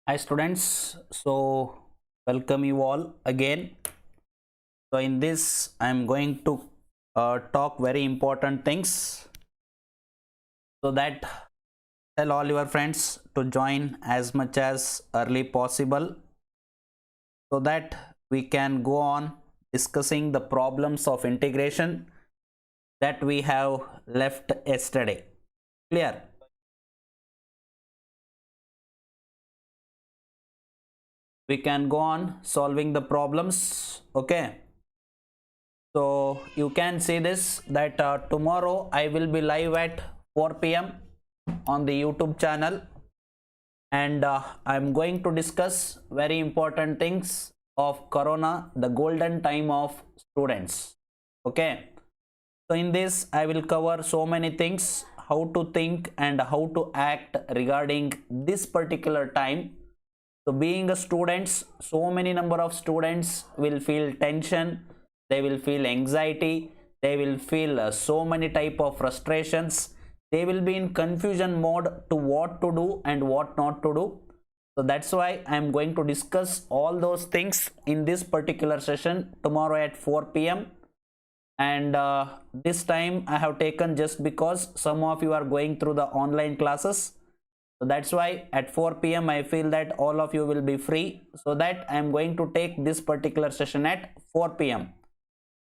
Hi students, so welcome you all again. So in this I am going to talk very important things, so that tell all your friends to join as much as early possible, so that we can go on discussing the problems of integration that we have left yesterday. Clear? We can go on solving the problems. Okay, so you can see this that tomorrow I will be live at 4 p.m. on the YouTube channel, and I'm going to discuss very important things of Corona, the golden time of students. Okay, so in this I will cover so many things, how to think and how to act regarding this particular time. So being a students, so many number of students will feel tension, they will feel anxiety, they will feel so many type of frustrations, they will be in confusion mode to what to do and what not to do. So that's why I am going to discuss all those things in this particular session tomorrow at 4 p.m. And this time I have taken just because some of you are going through the online classes. So that's why at 4 p.m. I feel that all of you will be free, so that I am going to take this particular session at 4 p.m.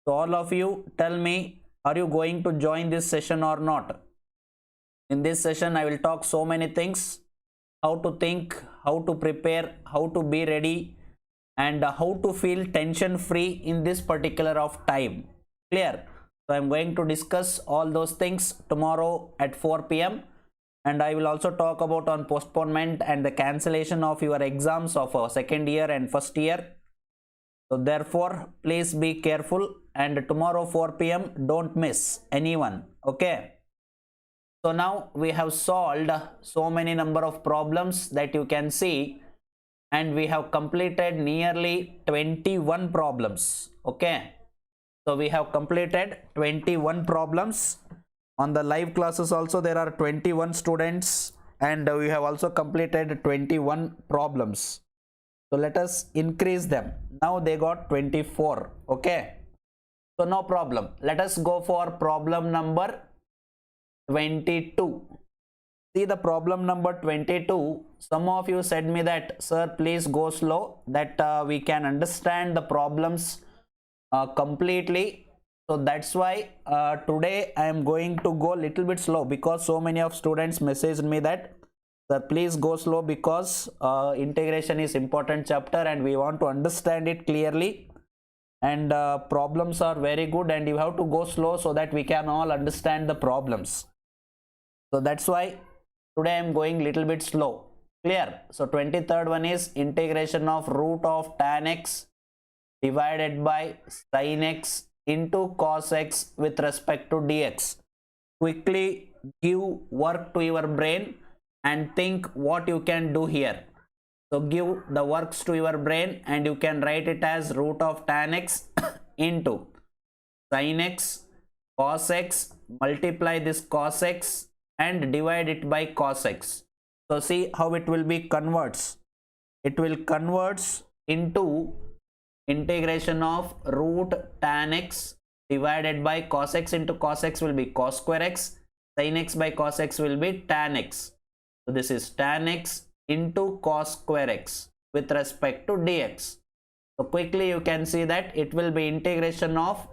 So all of you tell me, are you going to join this session or not? In this session I will talk so many things, how to think, how to prepare, how to be ready, and how to feel tension free in this particular of time. Clear? So I am going to discuss all those things tomorrow at 4 p.m. and I will also talk about on postponement and the cancellation of your exams of second year and first year. So therefore please be careful, and tomorrow 4 p.m. don't miss anyone. Okay, so now we have solved so many number of problems that you can see, and we have completed nearly 21 problems. Okay, so we have completed 21 problems. On the live classes also there are 21 students, and we have also completed 21 problems. So let us increase them. Now they got 24. Okay, so no problem. Let us go for problem number 22. See the problem number 22. Some of you said me that, sir, please go slow, that we can understand the problems completely. So that's why today I am going to go little bit slow, because so many of students messaged me that, sir, please go slow, because integration is important chapter and we want to understand it clearly, and problems are very good and you have to go slow so that we can all understand the problems. So that's why today I am going little bit slow. Clear? So 23rd one is integration of root of tan x divided by sin x into cos x with respect to dx. Quickly give work to your brain and think what you can do here. So give the works to your brain and you can write it as root of tan x into sin x cos x, multiply this cos x and divide it by cos x. So see how it will be converts. It will converts into integration of root tan x divided by cos x into cos x will be cos square x, sin x by cos x will be tan x. So this is tan x into cos square x with respect to dx. So quickly you can see that it will be integration of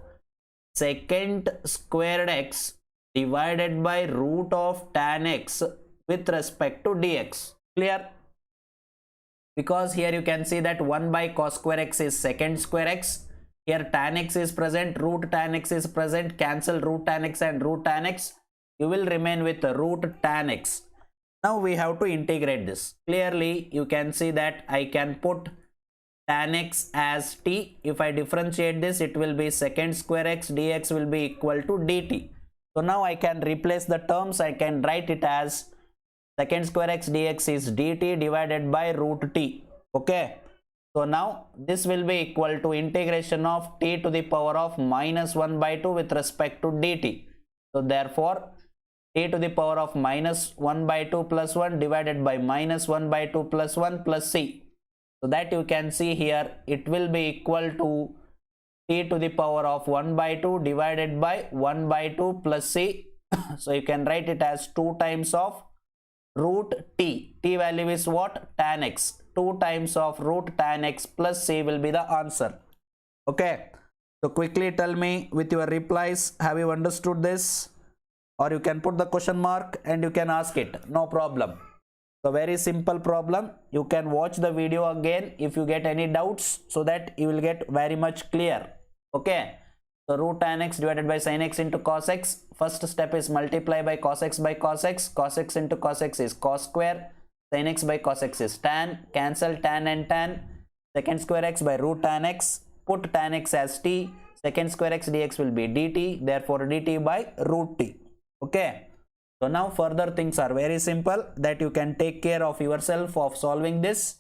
secant squared x divided by root of tan x with respect to dx. Clear? Because here you can see that 1 by cos square x is secant square x. Here tan x is present, root tan x is present, cancel root tan x and root tan x. You will remain with root tan x. Now we have to integrate this. Clearly you can see that I can put tan x as t. If I differentiate this, it will be secant square x dx will be equal to dt. So now I can replace the terms. I can write it as secant square x dx is dt divided by root t. Okay, so now this will be equal to integration of t to the power of minus 1 by 2 with respect to dt. So therefore t to the power of minus 1 by 2 plus 1 divided by minus 1 by 2 plus 1 plus c. So that you can see here, it will be equal to t to the power of 1 by 2 divided by 1 by 2 plus c. So you can write it as 2 times of root t. T value is what? Tan x. 2 times of root tan x plus c will be the answer. Okay. So quickly tell me with your replies, have you understood this? Or you can put the question mark and you can ask it. No problem. So very simple problem. You can watch the video again if you get any doubts, so that you will get very much clear. Okay. So root tan x divided by sin x into cos x. First step is multiply by cos x by cos x. Cos x into cos x is cos square. Sin x by cos x is tan. Cancel tan and tan. Secant square x by root tan x. Put tan x as t. Secant square x dx will be dt. Therefore dt by root t. Okay. So now further things are very simple that you can take care of yourself of solving this.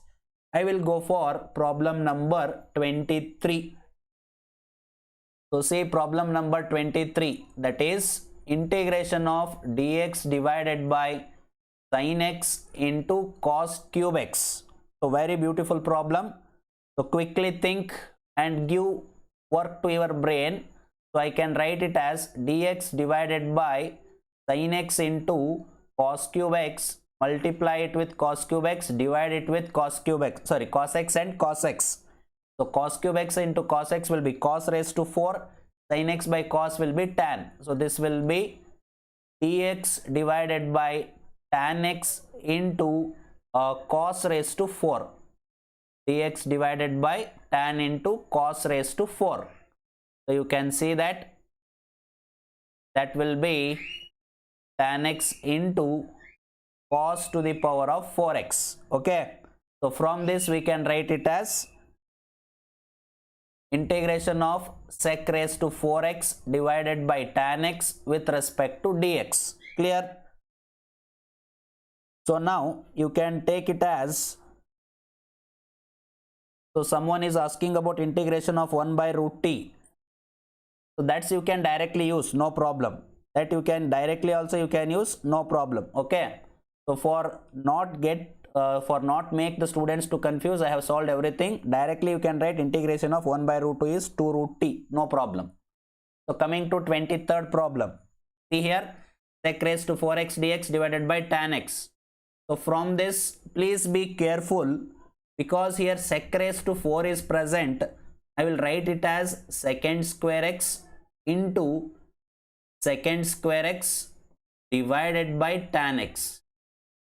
I will go for problem number 23. So say problem number 23, that is integration of dx divided by sin x into cos cube x. So very beautiful problem. So quickly think and give work to your brain. So I can write it as dx divided by sin x into cos cube x, multiply it with cos cube x, divide it with cos cube x, sorry, cos x and cos x. So cos cube x into cos x will be cos raised to 4, sin x by cos will be tan. So this will be dx divided by tan x into cos raised to 4. Dx divided by tan into cos raised to 4. So you can see that will be tan x into cos to the power of 4x. Okay. So from this we can write it as integration of sec raised to 4x divided by tan x with respect to dx. Clear? So now you can take it as, so someone is asking about integration of 1 by root t. So that's you can directly use, no problem. That you can directly also you can use, no problem. Okay. So for not make the students to confuse, I have solved everything. Directly you can write integration of 1 by root 2 is 2 root t, no problem. So coming to 23rd problem. See here, sec raised to 4x dx divided by tan x. So from this, please be careful, because here sec raised to 4 is present. I will write it as secant square x into secant square x divided by tan x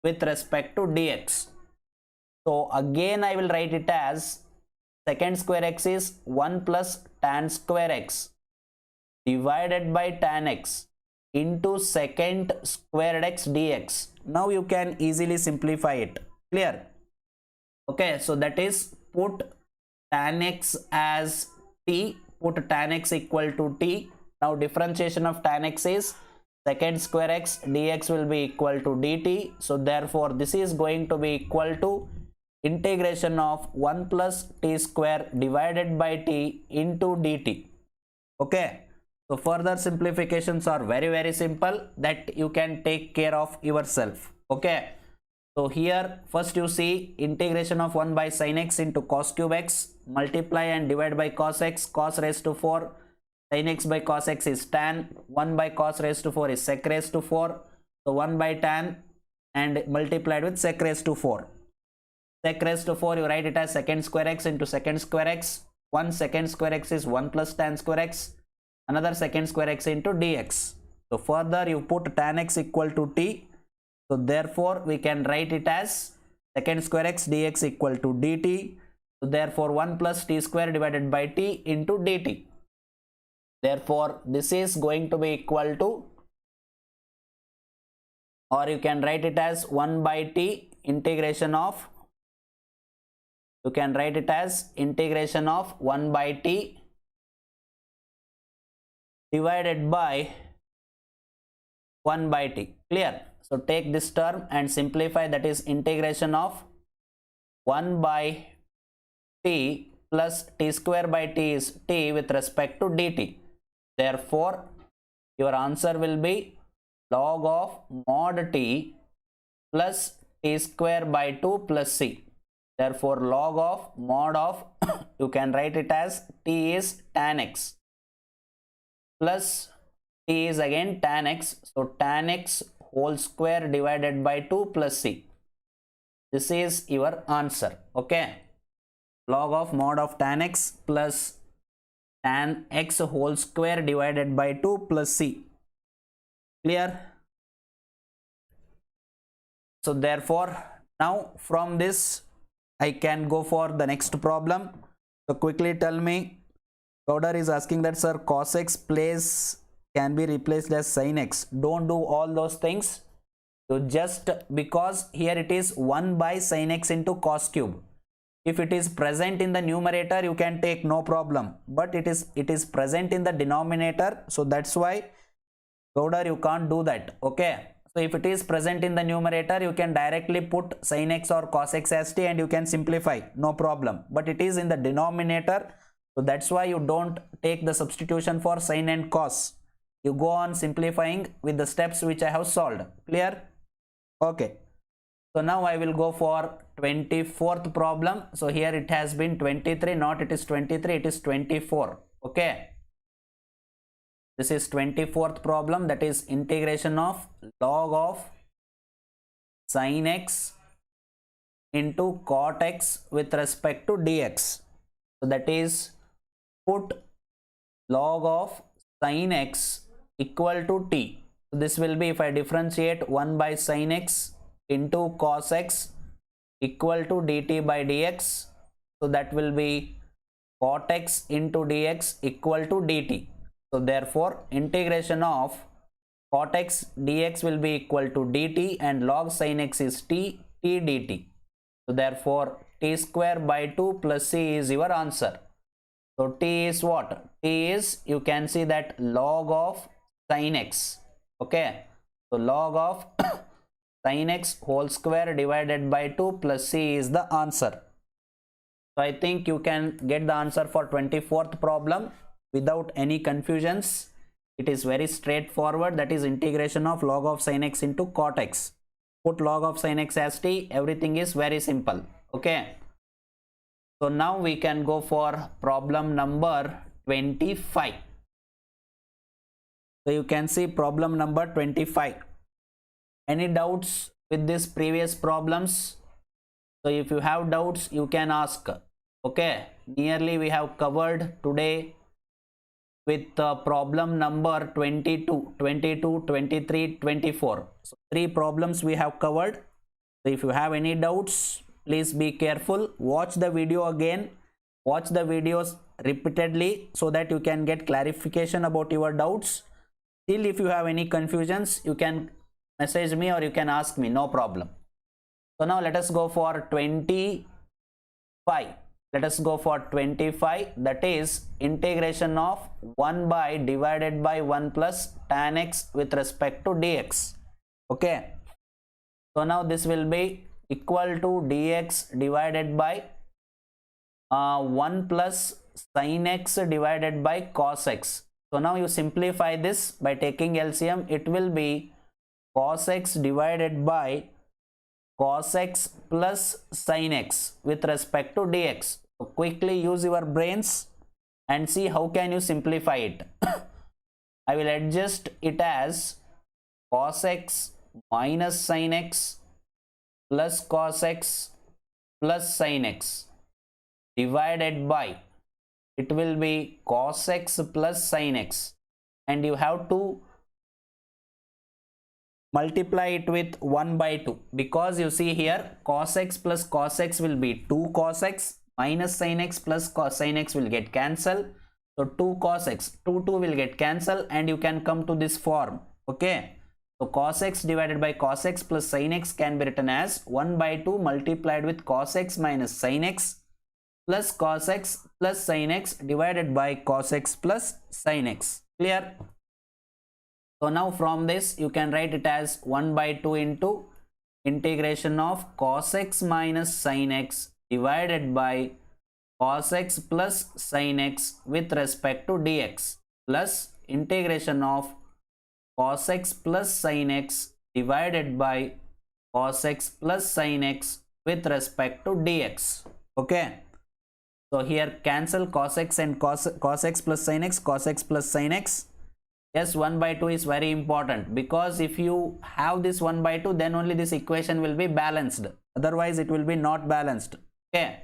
with respect to dx. So again I will write it as secant square x is 1 plus tan square x divided by tan x into secant squared x dx. Now you can easily simplify it. Clear? Okay, so that is put tan x as t, put tan x equal to t. Now differentiation of tan x is secant square x dx will be equal to dt. So therefore this is going to be equal to integration of 1 plus t square divided by t into dt. Okay. So further simplifications are very simple that you can take care of yourself. Okay. So here first you see integration of 1 by sin x into cos cube x, multiply and divide by cos x, cos raised to 4, sin x by cos x is tan, 1 by cos raised to 4 is sec raised to 4, so 1 by tan and multiplied with sec raised to 4. Sec raised to 4 you write it as secant square x into secant square x, 1 secant square x is 1 plus tan square x, another secant square x into dx. So further you put tan x equal to t. So therefore we can write it as secant square x dx equal to dt. So therefore 1 plus t square divided by t into dt. Therefore this is going to be equal to, or you can write it as 1 by t integration of, you can write it as integration of 1 by t divided by 1 by t. Clear? So take this term and simplify, that is integration of 1 by t plus t square by t is t with respect to dt. Therefore your answer will be log of mod t plus t square by 2 plus c. Therefore, log of mod of you can write it as t is tan x plus t is again tan x. So tan x whole square divided by 2 plus c. This is your answer. Okay. Log of mod of tan x plus tan x whole square divided by 2 plus c. Clear? So therefore, now from this I can go for the next problem. So quickly tell me. Gowder is asking that, sir, cos x place can be replaced as sin x. Don't do all those things. So just because here it is 1 by sin x into cos cube. If it is present in the numerator, you can take no problem. But it is present in the denominator. So that's why, Gowder, you can't do that. Okay. So if it is present in the numerator, you can directly put sin x or cos x as t and you can simplify. No problem. But it is in the denominator. So that's why you don't take the substitution for sin and cos. You go on simplifying with the steps which I have solved. Clear? Okay. So now I will go for 24th problem. So here it has been 23, not it is 23, it is 24. Okay. This is 24th problem, that is integration of log of sin x into cot x with respect to dx. So that is put log of sin x equal to t. So this will be, if I differentiate, 1 by sin x into cos x equal to dt by dx. So that will be cot x into dx equal to dt. So therefore, integration of cot x dx will be equal to dt and log sin x is t dt. So therefore, t square by 2 plus c is your answer. So t is what? T is, you can see that, log of sin x. Okay. So log of sin x whole square divided by 2 plus c is the answer. So I think you can get the answer for 24th problem without any confusions. It is very straightforward. That is integration of log of sin x into cot x. Put log of sin x as t. Everything is very simple. Okay. So now we can go for problem number 25. So you can see problem number 25. Any doubts with these previous problems? So if you have doubts, you can ask. Okay. Nearly we have covered today with problem number 22, 23, 24. So 3 problems we have covered. So if you have any doubts, please be careful. Watch the video again. Watch the videos repeatedly so that you can get clarification about your doubts. Still, if you have any confusions, you can message me or you can ask me. No problem. So now let us go for 25. Let us go for 25, that is integration of 1 by divided by 1 plus tan x with respect to dx. Okay. So now this will be equal to dx divided by 1 plus sin x divided by cos x. So now you simplify this by taking LCM. It will be cos x divided by cos x plus sin x with respect to dx. So quickly use your brains and see how can you simplify it. I will adjust it as cos x minus sin x plus cos x plus sin x divided by, it will be cos x plus sin x, and you have to multiply it with 1 by 2, because you see here cos x plus cos x will be 2 cos x minus sin x plus cos sin x will get cancelled. So 2 cos x, 2 will get cancelled and you can come to this form. Okay. So cos x divided by cos x plus sin x can be written as 1 by 2 multiplied with cos x minus sin x plus cos x plus sin x divided by cos x plus sin x. Clear? So now from this you can write it as 1 by 2 into integration of cos x minus sin x divided by cos x plus sin x with respect to dx plus integration of cos x plus sin x divided by cos x plus sin x with respect to dx. Okay, so here cancel cos x and cos x plus sin x, cos x plus sin x. Yes, 1 by 2 is very important, because if you have this 1 by 2, then only this equation will be balanced, otherwise it will be not balanced. Okay,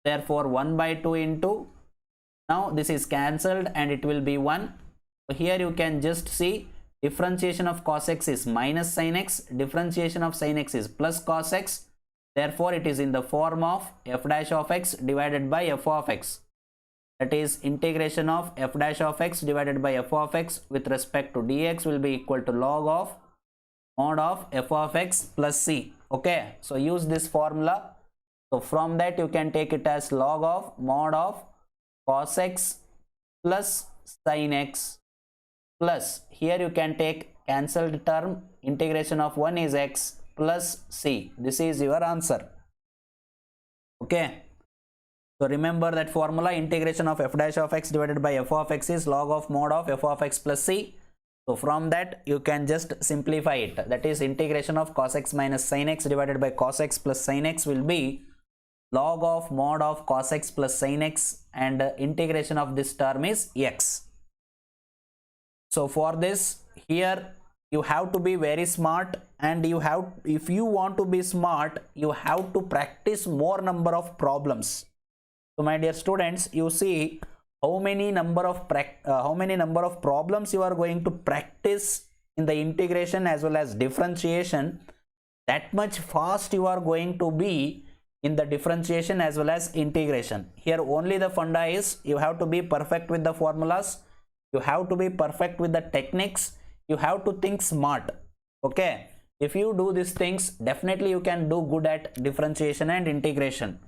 therefore 1 by 2 into, now this is cancelled and it will be 1. So here you can just see differentiation of cos x is minus sin x, differentiation of sin x is plus cos x. Therefore it is in the form of f dash of x divided by f of x. That is, integration of f dash of x divided by f of x with respect to dx will be equal to log of mod of f of x plus c. Okay, so use this formula. So from that you can take it as log of mod of cos x plus sin x plus, here you can take cancelled term, integration of 1 is x plus c. This is your answer. Okay, so remember that formula, integration of f dash of x divided by f of x is log of mod of f of x plus c. So from that you can just simplify it, that is integration of cos x minus sin x divided by cos x plus sin x will be log of mod of cos x plus sin x, and integration of this term is x. So for this, here you have to be very smart, and if you want to be smart, you have to practice more number of problems. So my dear students, you see how many number of problems you are going to practice in the integration as well as differentiation. That much fast you are going to be in the differentiation as well as integration. Here only the funda is, you have to be perfect with the formulas, you have to be perfect with the techniques, you have to think smart. Okay, if you do these things, definitely you can do good at differentiation and integration.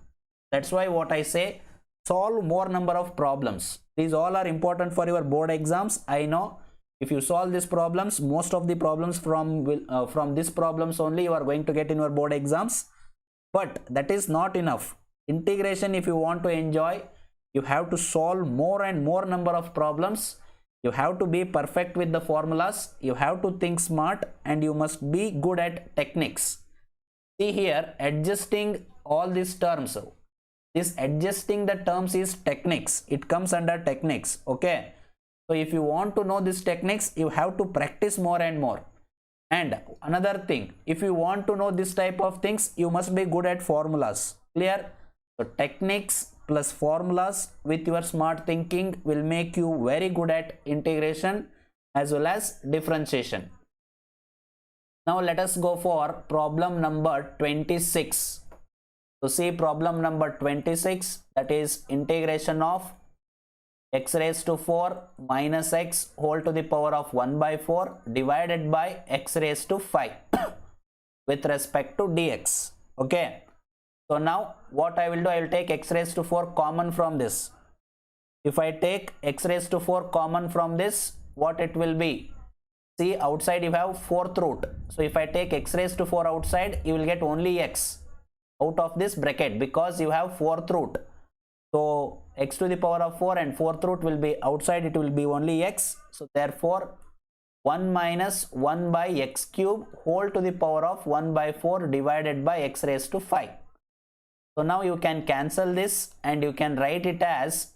That's why what I say, solve more number of problems. These all are important for your board exams. I know if you solve these problems, most of the problems from these problems only you are going to get in your board exams. But that is not enough. Integration, if you want to enjoy, you have to solve more and more number of problems. You have to be perfect with the formulas, you have to think smart, and you must be good at techniques. See here, adjusting all these terms. This adjusting the terms is techniques. It comes under techniques. Okay. So if you want to know these techniques, you have to practice more and more. And another thing, if you want to know this type of things, you must be good at formulas. Clear? So techniques plus formulas with your smart thinking will make you very good at integration as well as differentiation. Now let us go for problem number 26. So see problem number 26, that is integration of x raised to 4 minus x whole to the power of 1 by 4 divided by x raised to 5 with respect to dx. Okay. So now what I will do, I will take x raised to 4 common from this. If I take x raised to 4 common from this, what it will be? See, outside you have 4th root. So if I take x raised to 4 outside, you will get only x out of this bracket, because you have 4th root. So x to the power of 4 and 4th root will be outside, it will be only x. So therefore 1 minus 1 by x cube whole to the power of 1 by 4 divided by x raised to 5. So now you can cancel this and you can write it as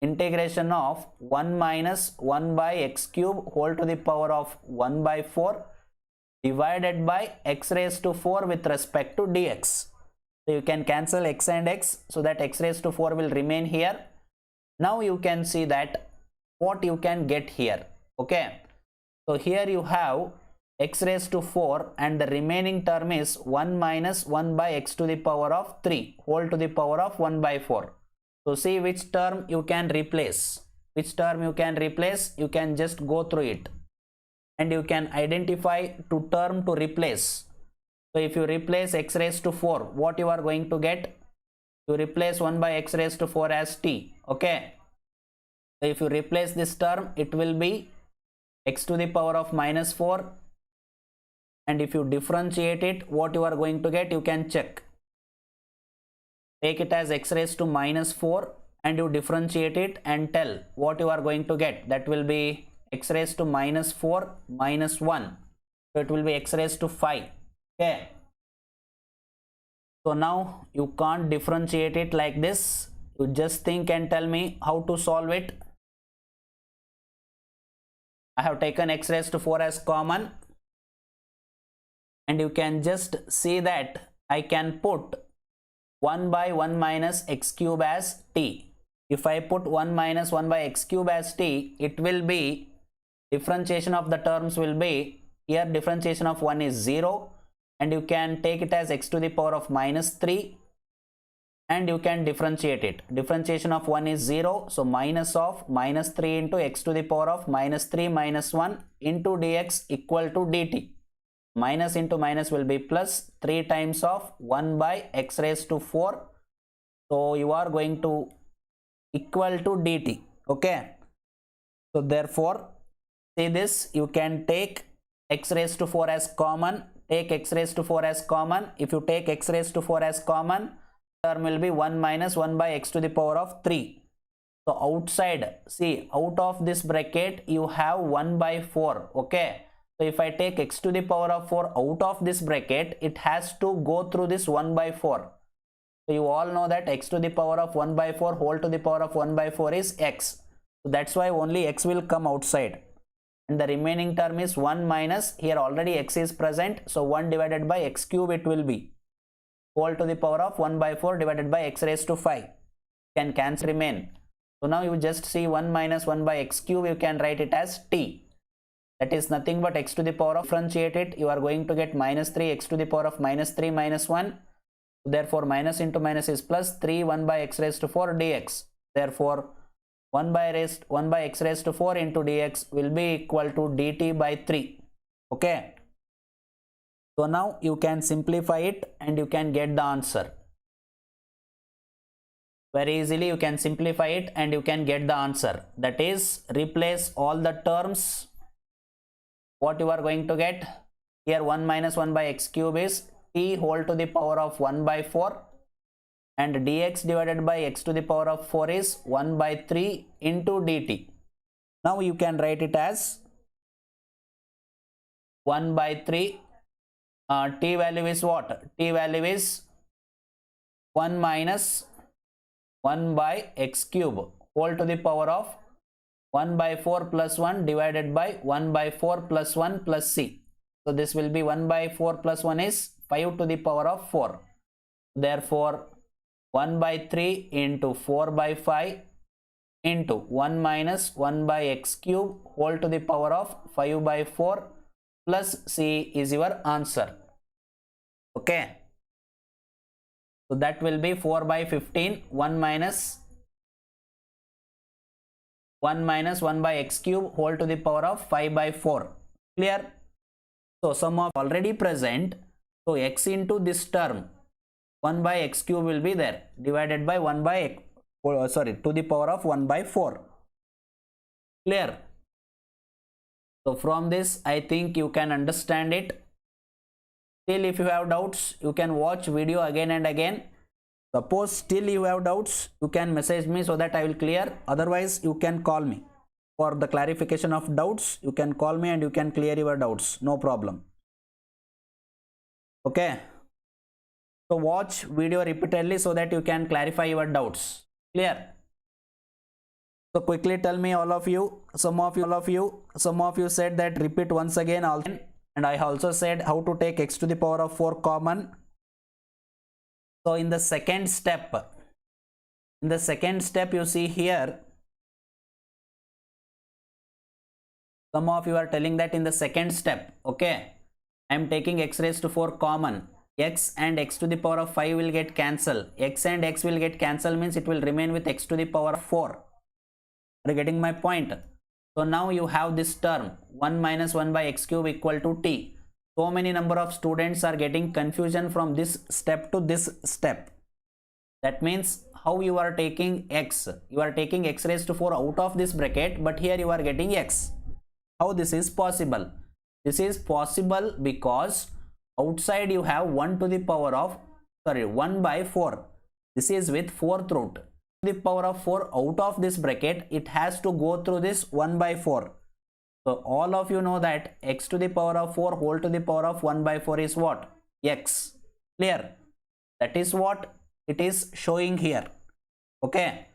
integration of 1 minus 1 by x cube whole to the power of 1 by 4 divided by x raised to 4 with respect to dx. So you can cancel x and x, so that x raised to 4 will remain here. Now you can see that what you can get here. Okay. So here you have x raised to 4 and the remaining term is 1 minus 1 by x to the power of 3 whole to the power of 1 by 4. So see which term you can replace. Which term you can replace, you can just go through it and you can identify to term to replace. So if you replace x raised to 4, what you are going to get? You replace 1 by x raised to 4 as t. Okay. So if you replace this term, it will be x to the power of minus 4. And if you differentiate it, what you are going to get, you can check. Take it as x raised to minus 4 and you differentiate it and tell what you are going to get. That will be x raised to minus 4 minus 1. So it will be x raised to 5. Okay. So now you can't differentiate it like this. You just think and tell me how to solve it. I have taken x raised to 4 as common, and you can just see that I can put 1 by 1 minus x cube as t. If I put 1 minus 1 by x cube as t, it will be, differentiation of the terms will be, here differentiation of 1 is 0, and you can take it as x to the power of minus 3, and you can differentiate it. Differentiation of 1 is 0, so minus of minus 3 into x to the power of minus 3 minus 1 into dx equal to dt. Minus into minus will be plus, 3 times of 1 by x raised to 4. So you are going to equal to dt. Okay. So therefore, see this, you can take x raised to 4 as common. Take x raised to 4 as common. If you take x raised to 4 as common, term will be 1 minus 1 by x to the power of 3. So outside, see, out of this bracket you have 1 by 4. Okay. So if I take x to the power of 4 out of this bracket, it has to go through this 1 by 4. So you all know that x to the power of 1 by 4 whole to the power of 1 by 4 is x. So that's why only x will come outside. And the remaining term is 1 minus, here already x is present, so 1 divided by x cube it will be. Whole to the power of 1 by 4 divided by x raised to 5. Can cancel, remain. So now you just see 1 minus 1 by x cube, you can write it as t. That is nothing but x to the power of, differentiate it, you are going to get minus 3 x to the power of minus 3 minus 1. Therefore minus into minus is plus, 3 1 by x raised to 4 dx. Therefore 1 by x raised to 4 into dx will be equal to dt by 3. Okay. So now you can simplify it and you can get the answer. Very easily you can simplify it and you can get the answer. That is, replace all the terms. What you are going to get? Here 1 minus 1 by x cube is t whole to the power of 1 by 4. And dx divided by x to the power of 4 is 1 by 3 into dt. Now you can write it as 1 by 3. T value is what? T value is 1 minus 1 by x cube whole to the power of 1 by 4 plus 1 divided by 1 by 4 plus 1 plus c. So this will be 1 by 4 plus 1 is 5 to the power of 4. Therefore 1 by 3 into 4 by 5 into 1 minus 1 by x cube whole to the power of 5 by 4 plus c is your answer. Okay. So that will be 4 by 15, 1 minus 1 by x cube whole to the power of 5 by 4. Clear? So sum of already present. So x into this term 1 by x cube will be there, divided by 1 by to the power of 1 by 4. Clear? So from this I think you can understand it. Still if you have doubts, you can watch video again and again. Suppose still you have doubts, you can message me so that I will clear. Otherwise you can call me for the clarification of doubts. You can call me and you can clear your doubts, no problem. Okay. So watch video repeatedly so that you can clarify your doubts. Clear? So quickly tell me, all of you, some of you said that repeat once again also, and I also said how to take x to the power of 4 common. So in the second step you see here, some of you are telling that in the second step, okay, I am taking x raised to 4 common. X and x to the power of 5 will get cancelled. X and x will get cancelled means it will remain with x to the power of 4. Are you getting my point? So now you have this term 1 minus 1 by x cube equal to t. So many number of students are getting confusion from this step to this step. That means how you are taking x. You are taking x raised to 4 out of this bracket, but here you are getting x. How this is possible? This is possible because outside you have 1 to the power of 1 by 4. This is with 4th root. To the power of 4 out of this bracket, it has to go through this 1 by 4. So all of you know that x to the power of 4 whole to the power of 1 by 4 is what? X. Clear? That is what it is showing here. Okay.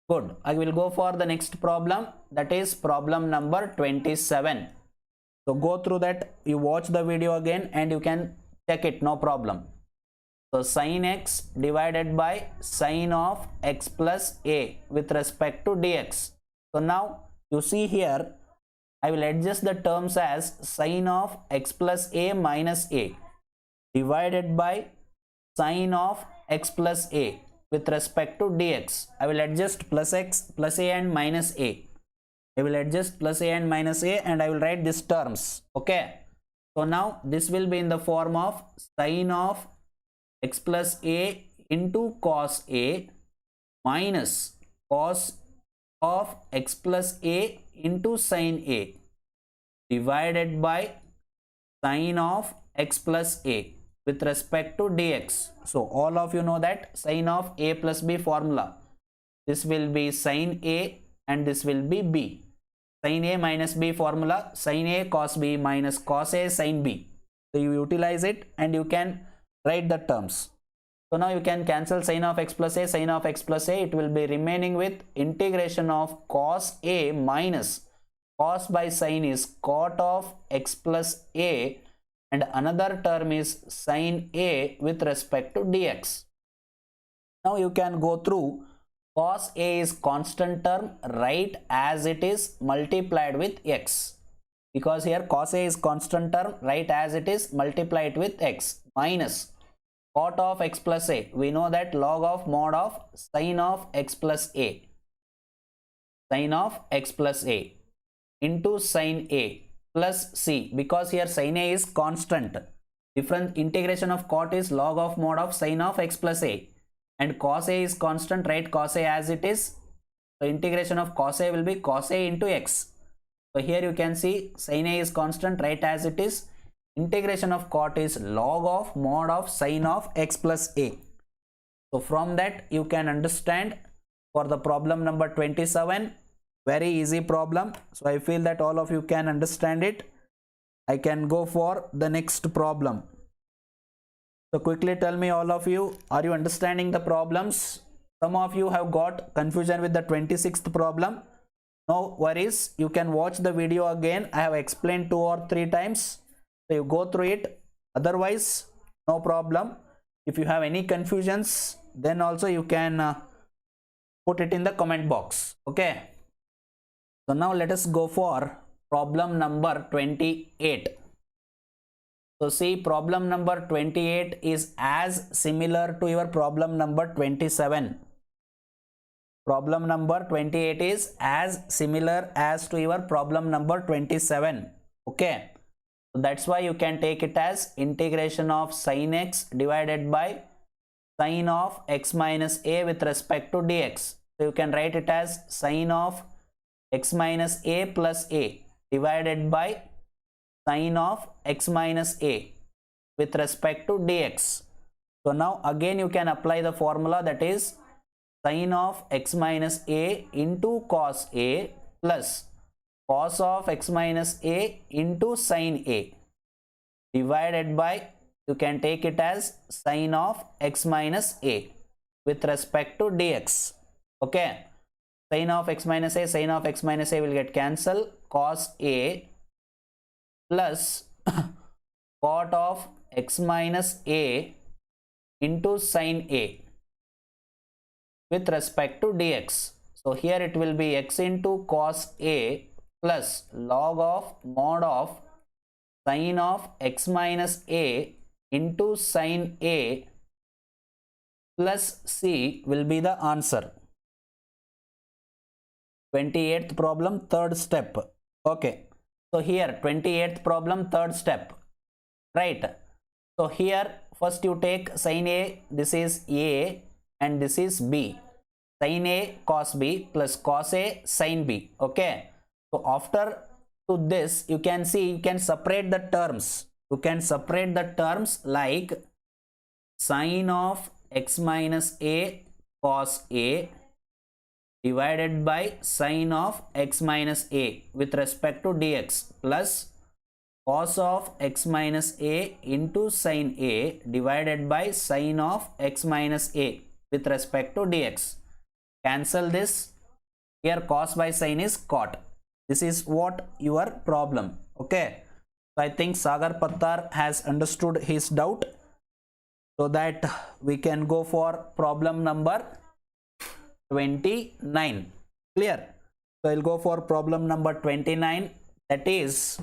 Good. I will go for the next problem. That is problem number 27. So go through that. You watch the video again and you can check it. No problem. So sin x divided by sin of x plus a with respect to dx. So now you see here, I will adjust the terms as sin of x plus a minus a divided by sin of x plus a with respect to dx. I will adjust plus x plus a and minus a. I will adjust plus a and minus a and I will write these terms. Okay. So now this will be in the form of sin of x plus a into cos a minus cos of x plus a into sin a divided by sin of x plus a with respect to dx. So all of you know that sin of a plus b formula. This will be sin a and this will be b. Sin a minus b formula, sin a cos b minus cos a sin b. So you utilize it and you can write the terms. So now you can cancel sin of x plus a, sin of x plus a. It will be remaining with integration of cos a minus cos by sin is cot of x plus a and another term is sin a with respect to dx. Now you can go through. Cos a is constant term, write as it is multiplied with x. Because here cos a is constant term, write as it is multiplied with x minus cot of x plus a. We know that log of mod of sin of x plus a. Sin of x plus a into sin a plus c, because here sin a is constant. Different integration of cot is log of mod of sin of x plus a, and cos a is constant, write cos a as it is. So integration of cos a will be cos a into x. So here you can see sin a is constant, write as it is. Integration of cot is log of mod of sin of x plus a. So from that you can understand for the problem number 27. Very easy problem. So I feel that all of you can understand it. I can go for the next problem. So quickly tell me, all of you, are you understanding the problems? Some of you have got confusion with the 26th problem. No worries. You can watch the video again. I have explained 2 or 3 times. So you go through it. Otherwise, no problem. If you have any confusions, then also you can put it in the comment box. Okay. So now let us go for problem number 28. So see, problem number 28 is as similar to your problem number 27. Problem number 28 is as similar as to your problem number 27. Okay. So that's why you can take it as integration of sin x divided by sin of x minus a with respect to dx. So you can write it as sin of x minus a plus a divided by sin of x minus a with respect to dx. So now again you can apply the formula, that is sin of x minus a into cos a plus cos of x minus a into sin a divided by, you can take it as sin of x minus a with respect to dx. Okay. Sin of x minus a, sin of x minus a will get cancelled. Cos a plus cot of x minus a into sin a with respect to dx. So here it will be x into cos a plus log of mod of sin of x minus a into sin a plus c will be the answer. 28th problem, third step. Okay. So here 28th problem, third step. Right. So here first you take sin a, this is a and this is b. Sin a cos b plus cos a sin b. Okay. So after to this you can see, you can separate the terms. You can separate the terms like sin of x minus a cos a divided by sine of x minus a with respect to dx plus cos of x minus a into sine a divided by sine of x minus a with respect to dx. Cancel this. Here cos by sine is cot. This is what your problem. Okay. So I think Sagar Pattar has understood his doubt, so that we can go for problem number 29. Clear? So I'll go for problem number 29, that is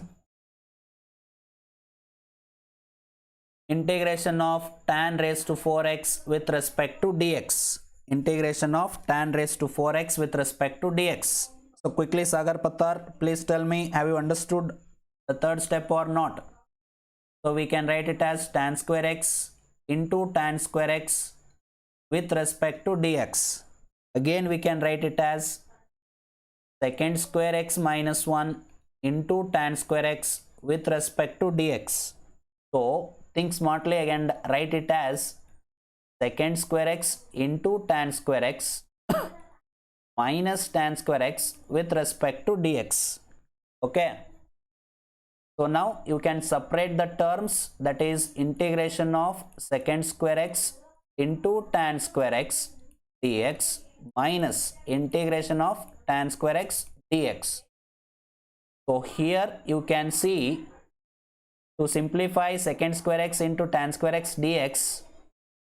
integration of tan raised to 4x with respect to dx. Integration of tan raised to 4x with respect to dx. So quickly, Sagar Pattar, please tell me, have you understood the third step or not? So we can write it as tan square x into tan square x with respect to dx. Again we can write it as secant square x minus 1 into tan square x with respect to dx. So think smartly, again write it as secant square x into tan square x minus tan square x with respect to dx. Okay. So now you can separate the terms, that is integration of secant square x into tan square x dx minus integration of tan square x dx. So here you can see, to simplify secant square x into tan square x dx,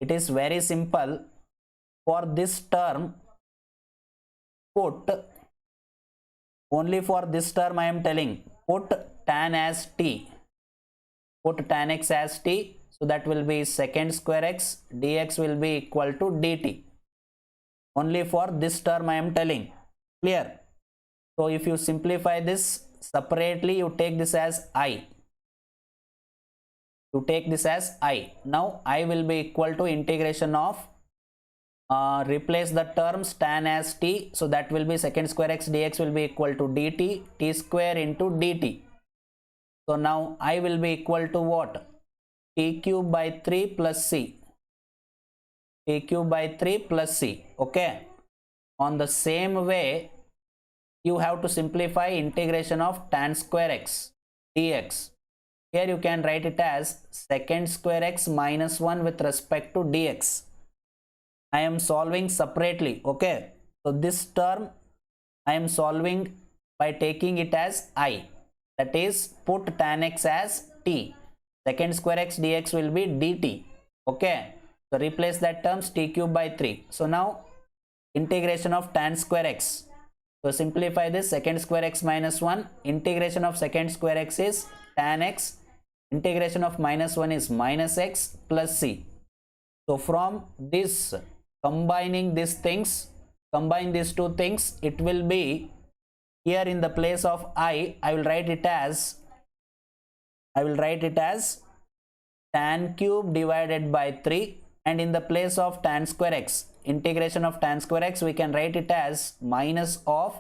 it is very simple. For this term, put, only for this term I am telling, put tan as t, put tan x as t, so that will be secant square x dx will be equal to dt. Only for this term I am telling. Clear? So if you simplify this separately, you take this as I. You take this as I. Now I will be equal to integration of, replace the terms tan as t, so that will be secant square x dx will be equal to dt, t square into dt. So now I will be equal to what? T cube by 3 plus c. T cube by 3 plus c. Okay. On the same way, you have to simplify integration of tan square x dx. Here you can write it as secant square x minus 1 with respect to dx. I am solving separately. Okay. So this term I am solving by taking it as I. That is, put tan x as t. Secant square x dx will be dt. Okay. So replace that terms t cube by 3. So now integration of tan square x. So simplify this, secant square x minus 1. Integration of secant square x is tan x. Integration of minus 1 is minus x plus c. So from this, combining these things, combine these two things, it will be, here in the place of I will write it as, tan cube divided by 3, and in the place of tan square x, integration of tan square x, we can write it as minus of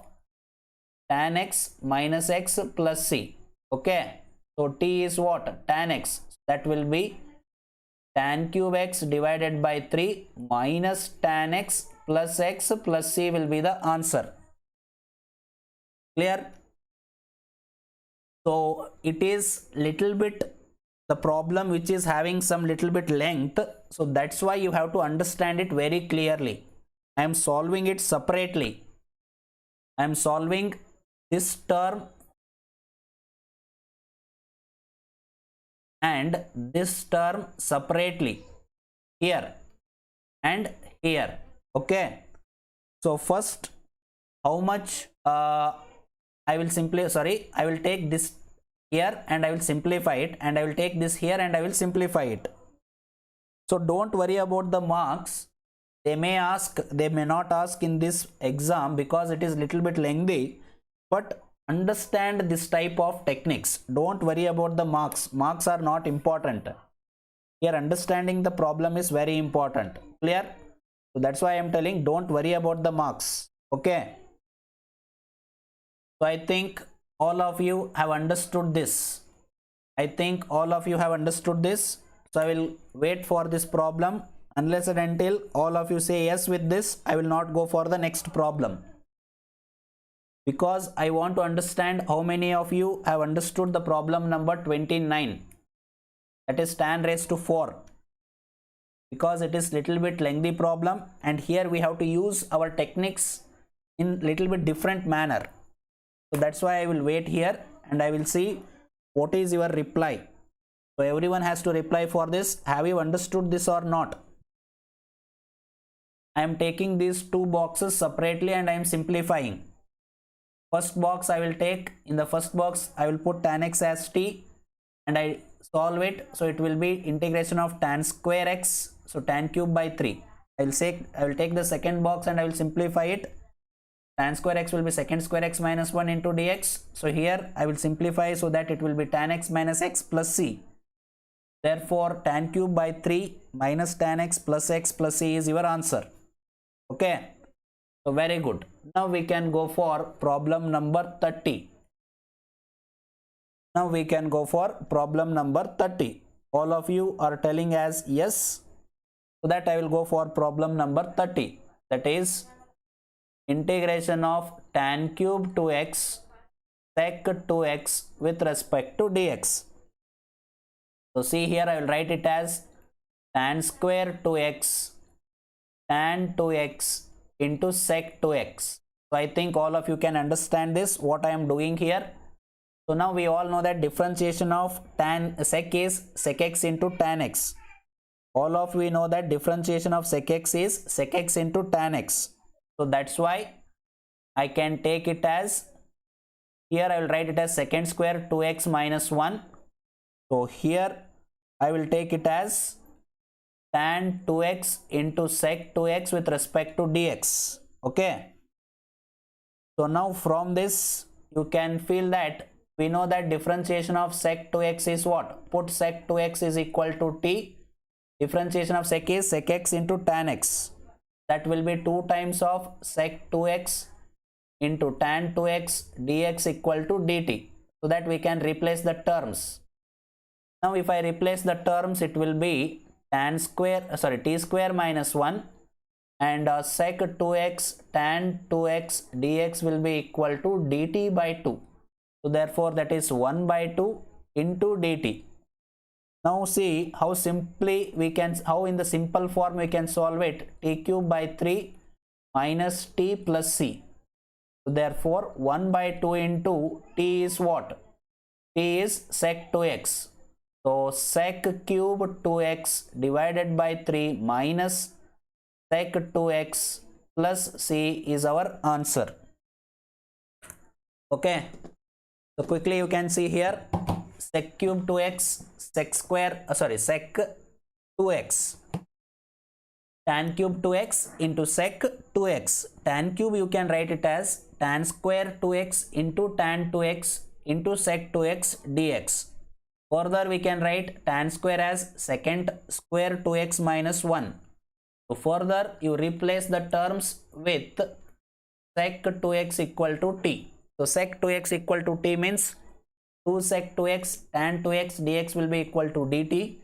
tan x minus x plus c. Okay. So t is what? Tan x. That will be tan cube x divided by 3 minus tan x plus c will be the answer. Clear? So it is little bit the problem which is having some little bit length, so that's why you have to understand it very clearly. I am solving it separately. I am solving this term and this term separately, here and here. Okay. So first, how much I will take this here and I will simplify it, and I will take this here and I will simplify it. So don't worry about the marks. They may ask, they may not ask in this exam because it is little bit lengthy, but understand this type of techniques. Don't worry about the marks. Marks are not important. Here understanding the problem is very important. Clear? So that's why I am telling, don't worry about the marks. Okay. So I think all of you have understood this. I think all of you have understood this. So I will wait for this problem. Unless and until all of you say yes with this, I will not go for the next problem. because I want to understand how many of you have understood the problem number 29, that is tan raised to 4, because it is little bit lengthy problem and here we have to use our techniques in little bit different manner. So that's why I will wait here and I will see what is your reply. So everyone has to reply for this. Have you understood this or not? I am taking these two boxes separately and I am simplifying. First box I will take, in the first box I will put tan x as t and I solve it. So it will be integration of tan square x, so tan cube by 3. I will take the second box and I will simplify it. Tan square x will be secant square x minus 1 into dx. So here I will simplify so that it will be tan x minus x plus c. Therefore tan cube by 3 minus tan x plus c is your answer. Okay, so very good. Now we can go for problem number 30. Now we can go for problem number 30. All of you are telling as yes, so that I will go for problem number 30, that is integration of tan cube to x sec 2x with respect to dx. So see here I will write it as tan square 2x tan 2x into sec 2x. So I think all of you can understand this, what I am doing here. So now we all know that differentiation of tan sec is sec x into tan x. All of we know that differentiation of sec x is sec x into tan x. So that's why I can take it as, here I will write it as secant square 2x minus 1. So here I will take it as tan 2x into sec 2x with respect to dx. Okay. So now from this you can feel that we know that differentiation of sec 2x is what? Put sec 2x is equal to t. Differentiation of sec is sec x into tan x. That will be 2 times of sec 2x into tan 2x dx equal to dt. So that we can replace the terms. Now if I replace the terms, it will be t square minus 1 and sec 2x tan 2x dx will be equal to dt by 2. So therefore that is 1 by 2 into dt. Now see how simply we can, how in the simple form we can solve it. T cube by 3 minus t plus c. So therefore 1 by 2 into t is what? T is sec 2x. So sec cube 2x divided by 3 minus sec 2x plus c is our answer. Okay. So quickly you can see here sec cube 2x sec 2x tan cube 2x into sec 2x. Tan cube you can write it as tan square 2x into tan 2x into sec 2x dx. Further we can write tan square as secant square 2x minus 1. So further you replace the terms with sec 2x equal to t. So sec 2x equal to t means 2 sec 2x tan 2x dx will be equal to dt.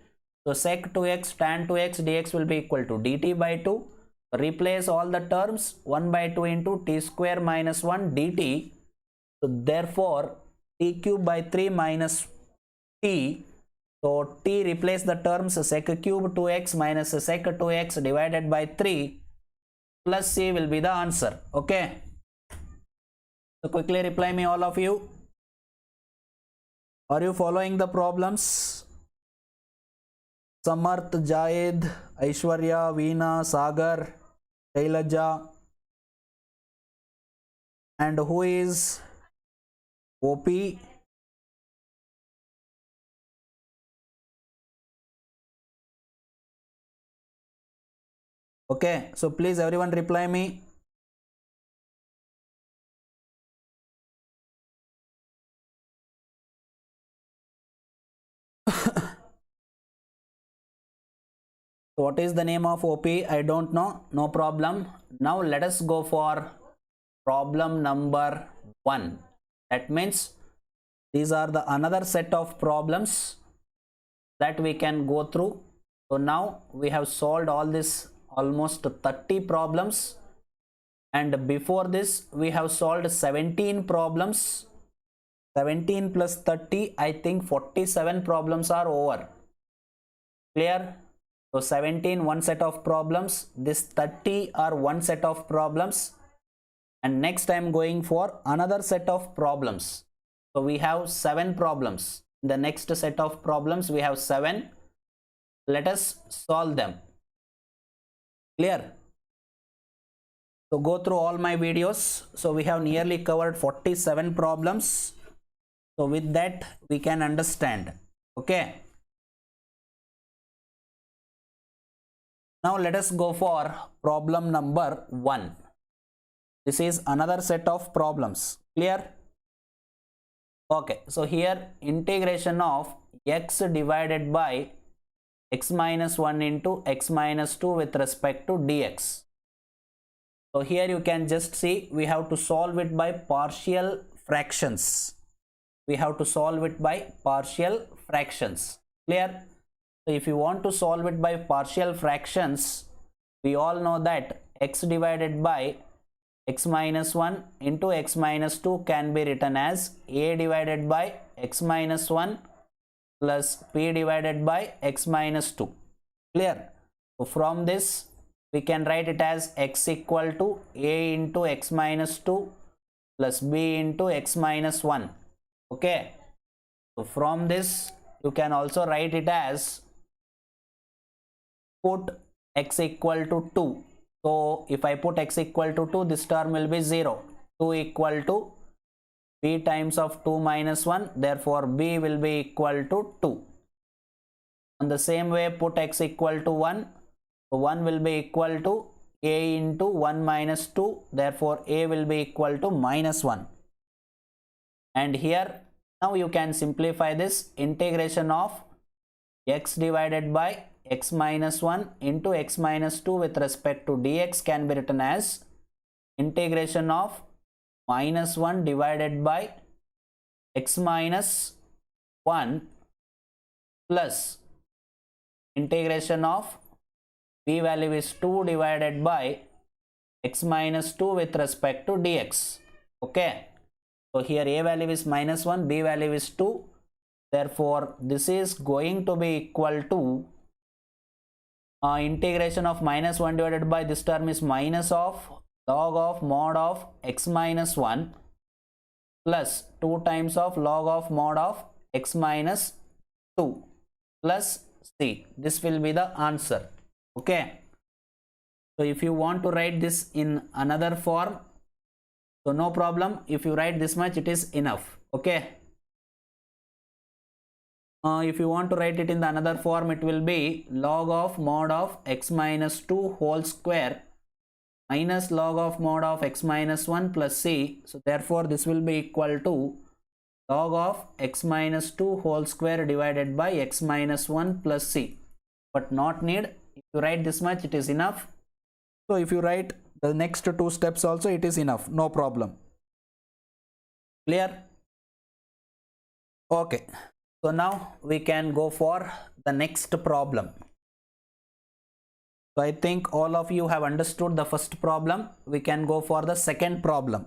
So sec 2x tan 2x dx will be equal to dt by 2. Replace all the terms, 1 by 2 into t square minus 1 dt. So therefore t cube by 3 minus t. So t replace the terms sec cube 2x minus sec 2x divided by 3 plus c will be the answer. Okay. So quickly reply me all of you. Are you following the problems? Samarth, Jayed, Aishwarya, Veena, Sagar, Shailaja, and who is OP? Okay, so please everyone reply me. What is the name of OP? I don't know. No problem. Now let us go for problem number 1. That means these are the another set of problems that we can go through. So now we have solved all this almost 30 problems. and before this we have solved 17 problems. 17 plus 30, I think 47 problems are over. Clear? So 17 one set of problems, this 30 are one set of problems, and next I am going for another set of problems. So we have 7 problems. The next set of problems we have 7. Let us solve them. Clear? So go through all my videos. So we have nearly covered 47 problems. So with that we can understand. Okay. Now let us go for problem number 1. This is another set of problems. Clear? Okay. So here integration of x divided by x minus 1 into x minus 2 with respect to dx. So here you can just see we have to solve it by partial fractions. We have to solve it by partial fractions. Clear? So if you want to solve it by partial fractions, we all know that x divided by x minus 1 into x minus 2 can be written as a divided by x minus 1 plus p divided by x minus 2. Clear? So from this we can write it as x equal to a into x minus 2 plus b into x minus 1. Okay. So from this you can also write it as put x equal to 2. So if I put x equal to 2, this term will be 0. 2 equal to b times of 2 minus 1, therefore b will be equal to 2. On the same way, put x equal to 1. So 1 will be equal to a into 1 minus 2, therefore a will be equal to minus 1. And here now you can simplify this. Integration of x divided by x minus 1 into x minus 2 with respect to dx can be written as integration of minus 1 divided by x minus 1 plus integration of b value is 2 divided by x minus 2 with respect to dx. Okay. So here a value is minus 1, b value is 2. Therefore, this is going to be equal to integration of minus 1 divided by this term is minus of log of mod of x minus 1 plus 2 times of log of mod of x minus 2 plus c. This will be the answer. Okay. So if you want to write this in another form, so no problem. If you write this much, it is enough. Okay. If you want to write it in the another form, it will be log of mod of x minus 2 whole square minus log of mod of x minus 1 plus c. So therefore this will be equal to log of x minus 2 whole square divided by x minus 1 plus c. But not need. If you write this much, it is enough. So if you write the next 2 steps also, it is enough. No problem. Clear? Okay. So now we can go for the next problem. So I think all of you have understood the first problem. We can go for the second problem.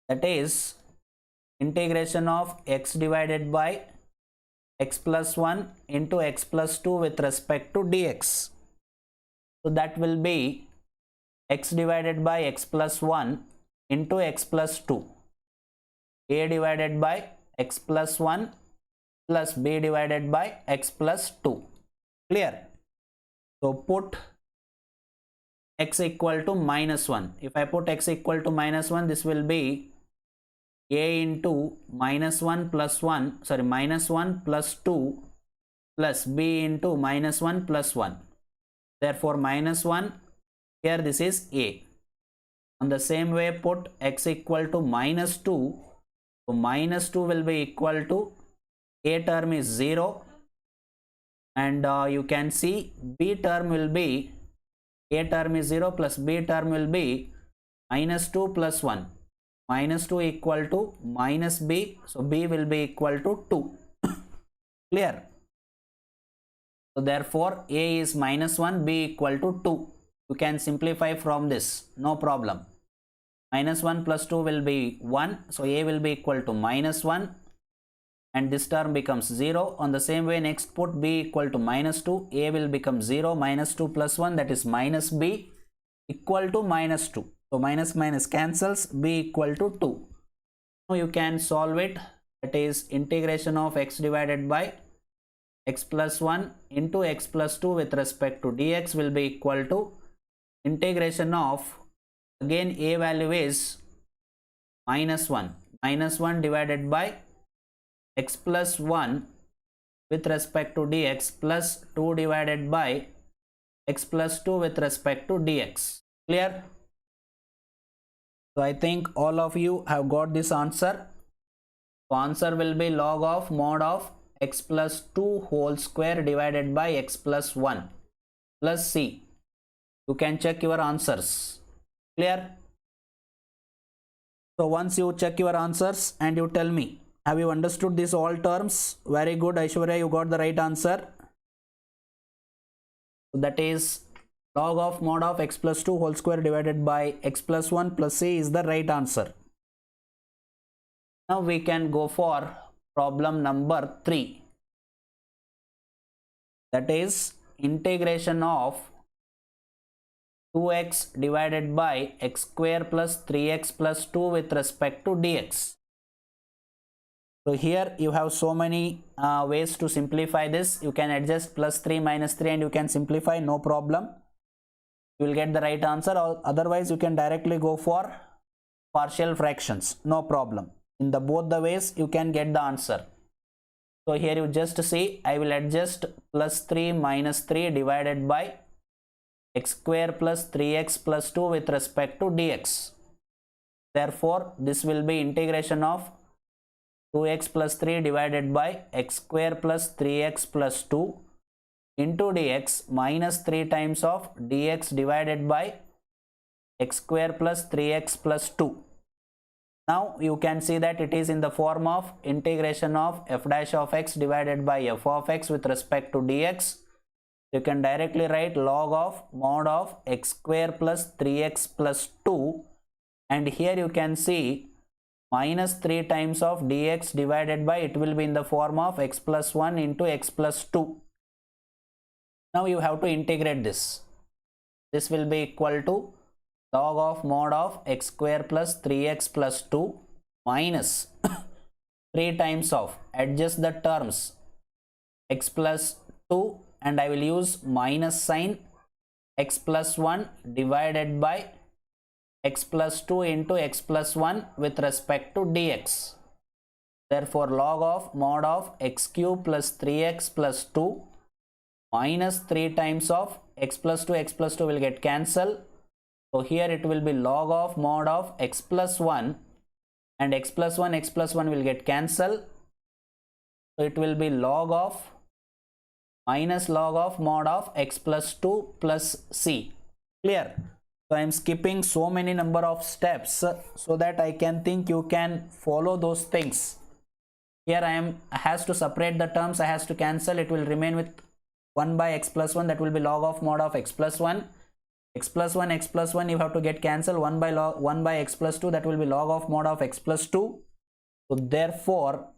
That is integration of x divided by x plus 1 into x plus 2 with respect to dx. So that will be x divided by x plus 1 into x plus 2. A divided by x plus 1 plus b divided by x plus 2. Clear? So put x equal to minus 1. If I put x equal to minus 1, this will be a into minus 1 plus 1, sorry, minus 1 plus 2 plus b into minus 1 plus 1. Therefore minus 1, here this is a. On the same way, put x equal to minus 2. So minus 2 will be equal to a term is 0, and you can see b term will be, a term is 0 plus b term will be minus 2 plus 1. Minus 2 equal to minus b, so b will be equal to 2. Clear? So therefore a is minus 1, b equal to 2. you can simplify from this, no problem. Minus 1 plus 2 will be 1, so a will be equal to minus 1 and this term becomes 0. On the same way, next put b equal to minus 2, a will become 0, minus 2 plus 1, that is minus b, equal to minus 2. So minus minus cancels, b equal to 2. Now you can solve it, that is integration of x divided by x plus 1 into x plus 2 with respect to dx will be equal to integration of, again a value is minus 1 divided by x plus 1 with respect to dx plus 2 divided by x plus 2 with respect to dx. Clear? So I think all of you have got this answer. So answer will be log of mod of x plus 2 whole square divided by x plus 1 plus c. You can check your answers. Clear? So once you check your answers and you tell me, have you understood these all terms? Very good, Aishwarya, you got the right answer. So that is log of mod of x plus 2 whole square divided by x plus 1 plus c is the right answer. Now we can go for problem number 3. That is integration of 2x divided by x square plus 3x plus 2 with respect to dx. So here you have so many ways to simplify this. You can adjust plus 3 minus 3 and you can simplify, no problem. You will get the right answer, or otherwise you can directly go for partial fractions, no problem. In the both the ways you can get the answer. So here you just see, I will adjust plus 3 minus 3 divided by x square plus 3x plus 2 with respect to dx. Therefore this will be integration of 2x plus 3 divided by x square plus 3x plus 2 into dx minus 3 times of dx divided by x square plus 3x plus 2. Now you can see that it is in the form of integration of f dash of x divided by f of x with respect to dx. You can directly write log of mod of x square plus 3x plus 2, and here you can see minus 3 times of dx divided by, it will be in the form of x plus 1 into x plus 2. Now you have to integrate this. This will be equal to log of mod of x square plus 3x plus 2 minus 3 times of, adjust the terms, x plus 2 and I will use minus sign, x plus 1 divided by x plus 2 into x plus 1 with respect to dx. Therefore log of mod of x cube plus 3x plus 2 minus 3 times of x plus 2 will get cancelled. So here it will be log of mod of x plus 1 and x plus 1 will get cancelled. So it will be log of minus log of mod of x plus 2 plus c. Clear? So I am skipping so many number of steps so that I can think you can follow those things. Here I has to separate the terms, I has to cancel, it will remain with 1 by x plus 1, that will be log of mod of x plus 1. X plus 1 you have to get cancelled, 1 by x plus 2, that will be log of mod of x plus 2. So therefore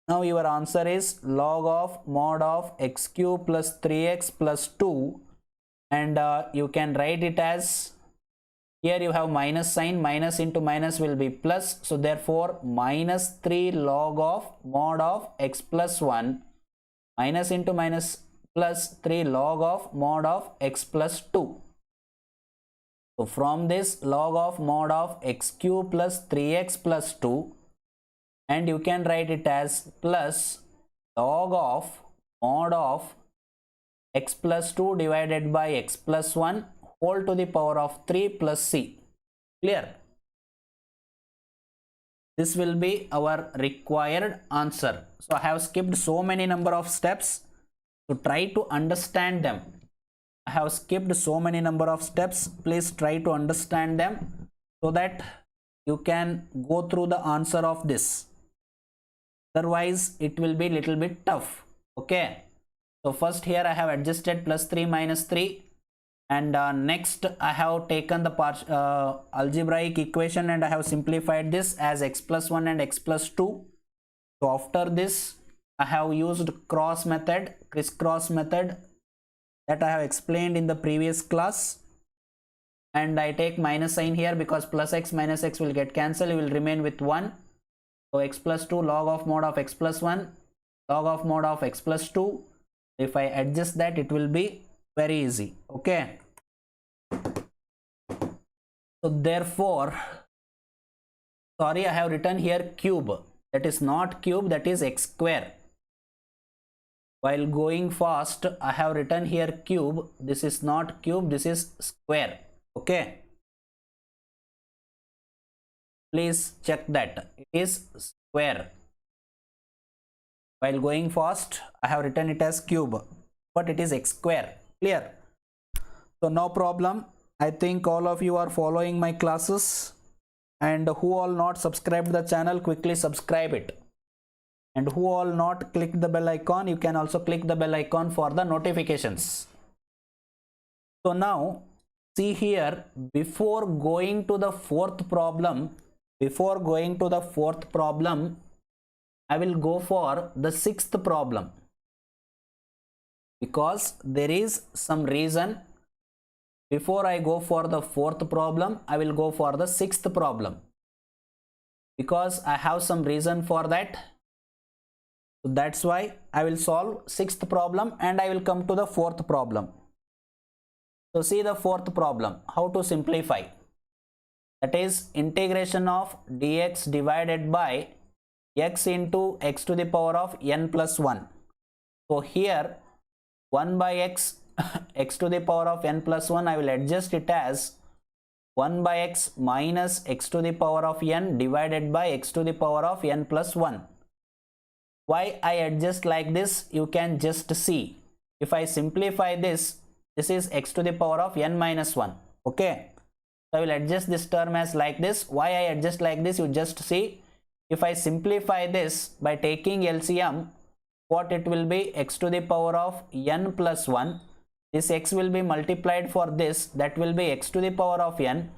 now your answer is log of mod of x cube plus 3x plus 2, and you can write it as, here you have minus sign, minus into minus will be plus, so therefore minus 3 log of mod of x plus 1 minus into minus plus 3 log of mod of x plus 2. So from this log of mod of x cube plus 3x plus 2, and you can write it as plus log of mod of x plus 2 divided by x plus 1 whole to the power of 3 plus c. Clear? This will be our required answer. So I have skipped so many number of steps, so try to understand them. I have skipped so many number of steps, please try to understand them so that you can go through the answer of this. Otherwise it will be little bit tough. Okay, so first here I have adjusted plus 3 minus 3 And next I have taken the algebraic equation and I have simplified this as x plus 1 and x plus 2. So after this I have used crisscross method that I have explained in the previous class, and I take minus sign here because plus x minus x will get cancelled, it will remain with 1. So x plus 2 log of mod of x plus 1 log of mod of x plus 2. If I adjust that, it will be very easy. Okay, so therefore, sorry, I have written here cube. That is not cube, that is x square. While going fast, I have written here cube. This is not cube, this is square. Okay, please check that it is square. While going fast, I have written it as cube, but it is x square. Clear? So no problem. I think all of you are following my classes, and who all not subscribed the channel, quickly subscribe it. And who all not click the bell icon, you can also click the bell icon for the notifications. So now see here, before going to the fourth problem, I will go for the sixth problem, because there is some reason. Before I go for the fourth problem, I will go for the sixth problem, because I have some reason for that. So that's why I will solve sixth problem and I will come to the fourth problem. So see the fourth problem, how to simplify. That is integration of dx divided by x into x to the power of n plus 1. So here 1 by x x to the power of n plus 1, I will adjust it as 1 by x minus x to the power of n divided by x to the power of n plus 1. Why I adjust like this, you can just see. If I simplify this, this is x to the power of n minus 1. Okay, so I will adjust this term as like this. Why I adjust like this, you just see. If I simplify this by taking LCM, what it will be, x to the power of n plus 1. This x will be multiplied for this, that will be x to the power of n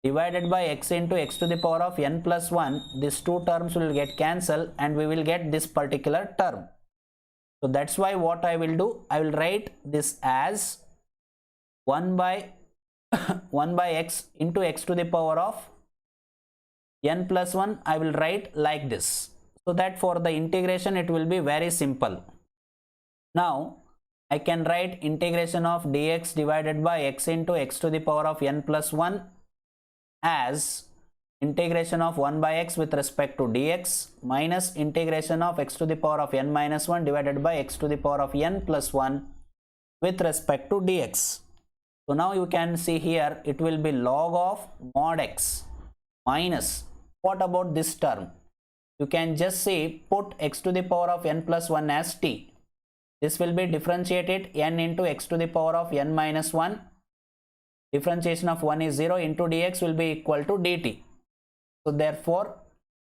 divided by x into x to the power of n plus 1. These two terms will get cancelled and we will get this particular term. So that's why what I will do, I will write this as 1 by x into x to the power of n plus 1. I will write like this, so that for the integration it will be very simple. Now I can write integration of dx divided by x into x to the power of n plus 1 as integration of 1 by x with respect to dx minus integration of x to the power of n minus 1 divided by x to the power of n plus 1 with respect to dx. So now you can see here, it will be log of mod x minus, what about this term? You can just say put x to the power of n plus 1 as t. This will be differentiated n into x to the power of n minus 1. Differentiation of 1 is 0 into dx will be equal to dt. So therefore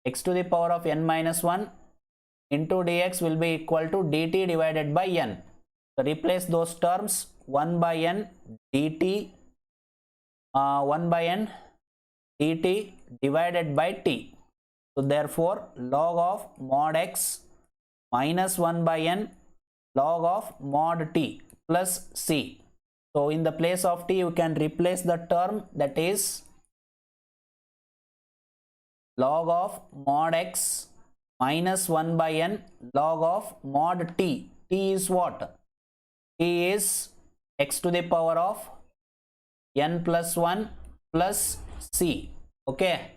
x to the power of n minus 1 into dx will be equal to dt divided by n. So replace those terms, 1 by n dt, 1 by n dt divided by t. So therefore log of mod x minus 1 by n log of mod t plus c. So in the place of t you can replace the term, that is log of mod x minus 1 by n log of mod t. T is what? T is x to the power of n plus 1 plus c. Okay.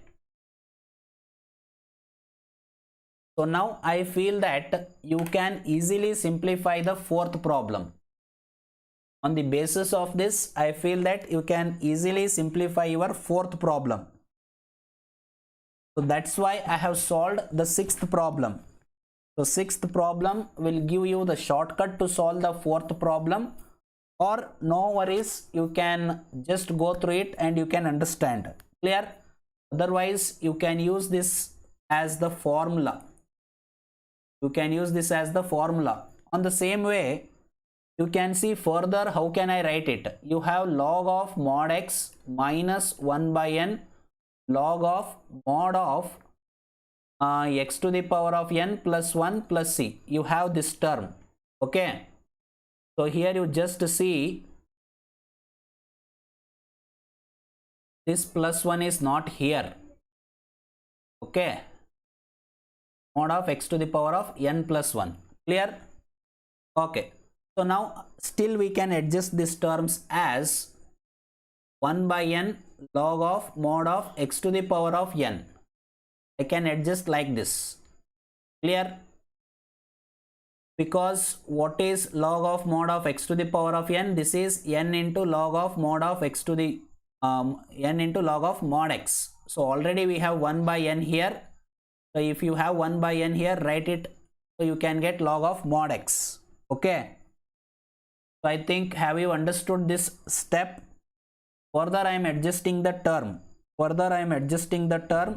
So now I feel that you can easily simplify the fourth problem. On the basis of this, I feel that you can easily simplify your fourth problem. So that's why I have solved the sixth problem. So sixth problem will give you the shortcut to solve the fourth problem, or no worries, you can just go through it and you can understand. Clear? Otherwise, you can use this as the formula. You can use this as the formula. On the same way, you can see further how can I write it. You have log of mod x minus 1 by n log of mod of x to the power of n plus 1 plus c. You have this term. Okay. So here you just see this plus 1 is not here. Okay. Mod of x to the power of n plus 1. Clear? Okay. So now still we can adjust these terms as 1 by n log of mod of x to the power of n. I can adjust like this. Clear? Because what is log of mod of x to the power of n? This is n into log of mod of x to the n into log of mod x. So already we have 1 by n here. So if you have 1 by n here, write it, so you can get log of mod x. Okay. So I think, have you understood this step? Further I am adjusting the term.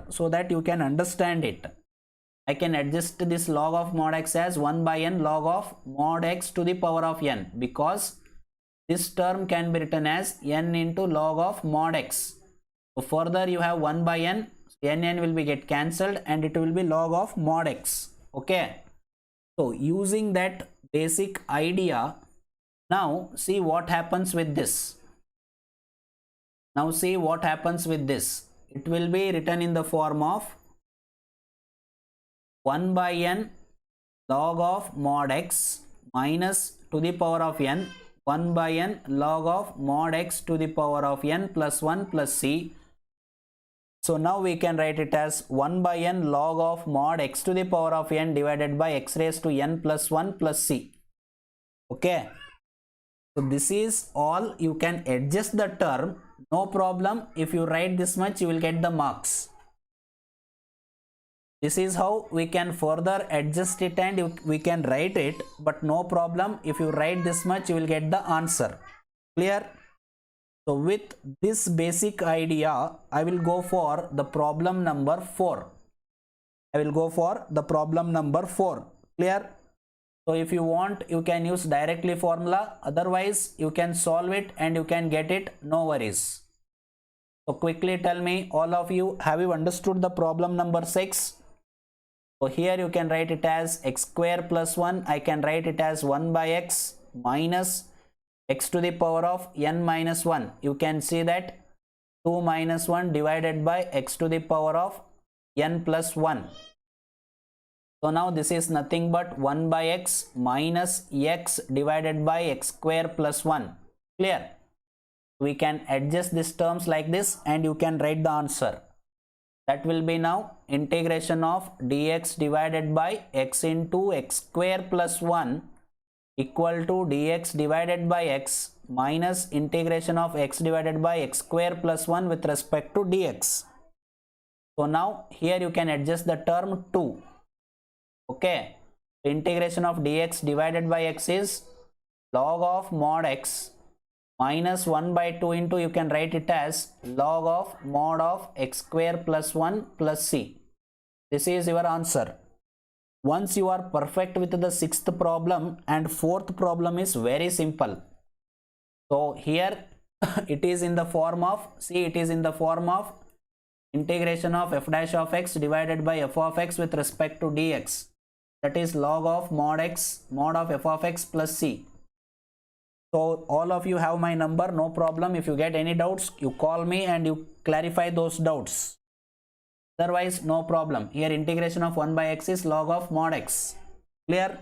So that you can understand it. I can adjust this log of mod x as 1 by n log of mod x to the power of n, because this term can be written as n into log of mod x. So further you have 1 by n, n will be get cancelled and it will be log of mod x. Okay. So using that basic idea, now see what happens with this. It will be written in the form of 1 by n log of mod x minus to the power of n 1 by n log of mod x to the power of n plus 1 plus c. So now we can write it as 1 by n log of mod x to the power of n divided by x raised to n plus 1 plus c. Okay. So this is all. You can adjust the term. No problem. If you write this much, you will get the marks. This is how we can further adjust it and we can write it, but no problem. If you write this much, you will get the answer. Clear? So with this basic idea, I will go for the problem number 4. Clear? So if you want, you can use directly formula. Otherwise, you can solve it and you can get it. No worries. So quickly tell me, all of you, have you understood the problem number 6? So here you can write it as x square plus 1. I can write it as 1 by x minus x to the power of n minus 1. You can see that 2 minus 1 divided by x to the power of n plus 1. So now this is nothing but 1 by x minus x divided by x square plus 1. Clear? We can adjust these terms like this and you can write the answer. That will be now integration of dx divided by x into x square plus 1 equal to dx divided by x minus integration of x divided by x square plus 1 with respect to dx. So now here you can adjust the term 2. Okay, integration of dx divided by x is log of mod x minus 1 by 2 into, you can write it as log of mod of x square plus 1 plus c. This is your answer. Once you are perfect with the 6th problem, and 4th problem is very simple. So here it is in the form of, see, it is in the form of integration of f dash of x divided by f of x with respect to dx. That is log of mod x mod of f of x plus c. So all of you have my number, no problem. If you get any doubts, you call me and you clarify those doubts. Otherwise, no problem. Here integration of 1 by x is log of mod x. Clear?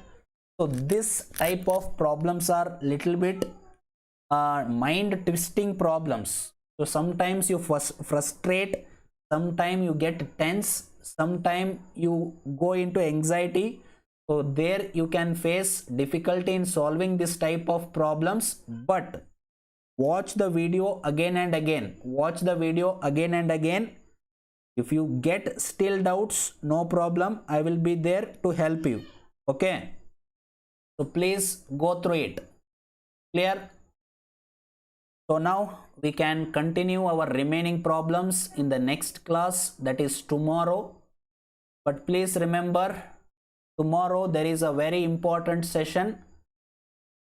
So this type of problems are little bit mind twisting problems. So sometimes you frustrate, sometimes you get tense, sometimes you go into anxiety. So there you can face difficulty in solving this type of problems, but watch the video again and again. If you get still doubts, no problem. I will be there to help you. Okay. So please go through it. Clear? So now we can continue our remaining problems in the next class, that is tomorrow. But please remember, tomorrow there is a very important session,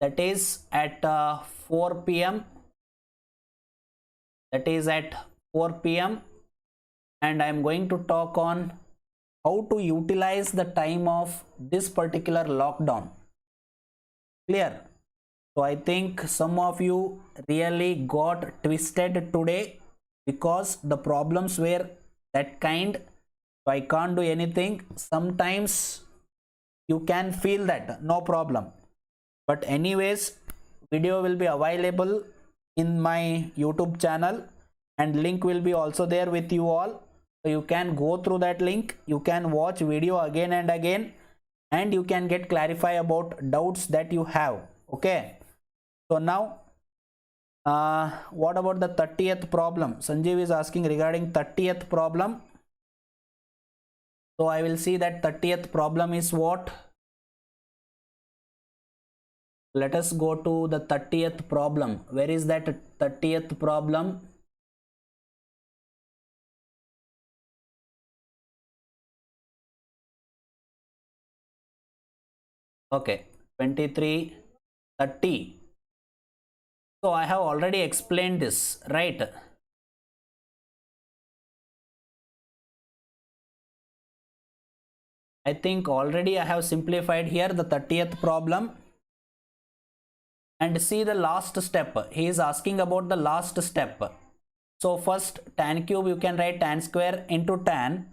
that is at 4 p.m. That is at 4 p.m. and I am going to talk on how to utilize the time of this particular lockdown. Clear? So I think some of you really got twisted today because the problems were that kind. So I can't do anything. Sometimes you can feel that, no problem. But anyways, video will be available in my YouTube channel and link will be also there with you all. So you can go through that link, you can watch video again and again, and you can get clarify about doubts that you have. Okay. So now, what about the 30th problem? Sanjeev is asking regarding 30th problem. So I will see that 30th problem is what? Let us go to the 30th problem. Where is that 30th problem? Okay, 23, 30. So I have already explained this, right? I think already I have simplified here the 30th problem. And see the last step. He is asking about the last step. So first tan cube you can write tan square into tan.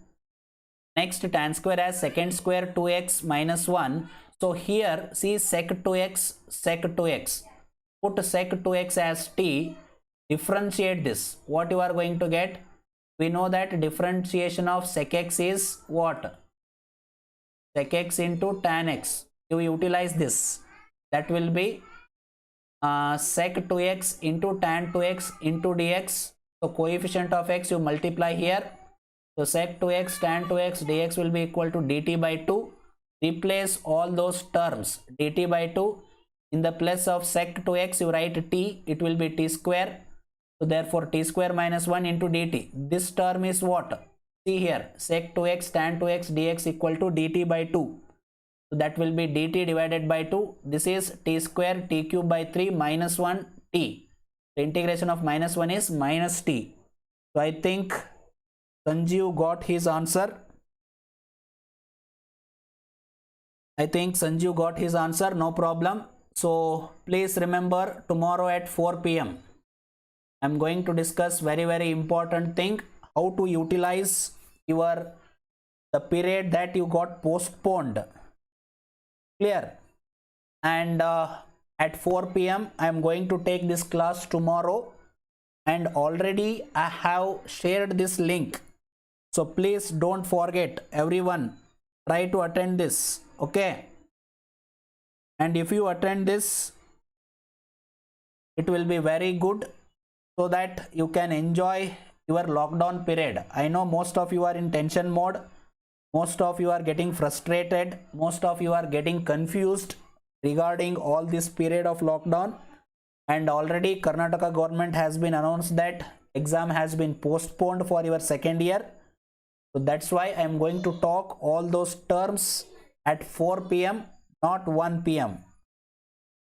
Next tan square as secant square 2x minus 1. So here see sec 2x, sec 2x. Put sec 2x as t. Differentiate this. What you are going to get? We know that differentiation of sec x is what? Sec x into tan x. You utilize this. That will be sec 2x into tan 2x into dx. So coefficient of x you multiply here. So sec 2x tan 2x dx will be equal to dt by 2. Replace all those terms. Dt by 2. In the place of sec 2x you write t. It will be t square. So therefore t square minus 1 into dt. This term is what? See here. Sec 2x tan 2x dx equal to dt by 2. So that will be dt divided by 2. This is t square t cube by 3 minus 1 t. The integration of minus 1 is minus t. So I think Sanjeev got his answer. I think Sanjeev got his answer. No problem. So please remember tomorrow at 4 p.m. I'm going to discuss very important thing. How to utilize the period that you got postponed. Clear? And at 4 p.m. I am going to take this class tomorrow, and already I have shared this link. So please don't forget, everyone, try to attend this. Okay? And if you attend this, it will be very good so that you can enjoy your lockdown period. I know most of you are in tension mode. Most of you are getting frustrated. Most of you are getting confused regarding all this period of lockdown. And already Karnataka government has been announced that exam has been postponed for your second year. So that's why I am going to talk all those terms at 4 p.m. not 1 p.m.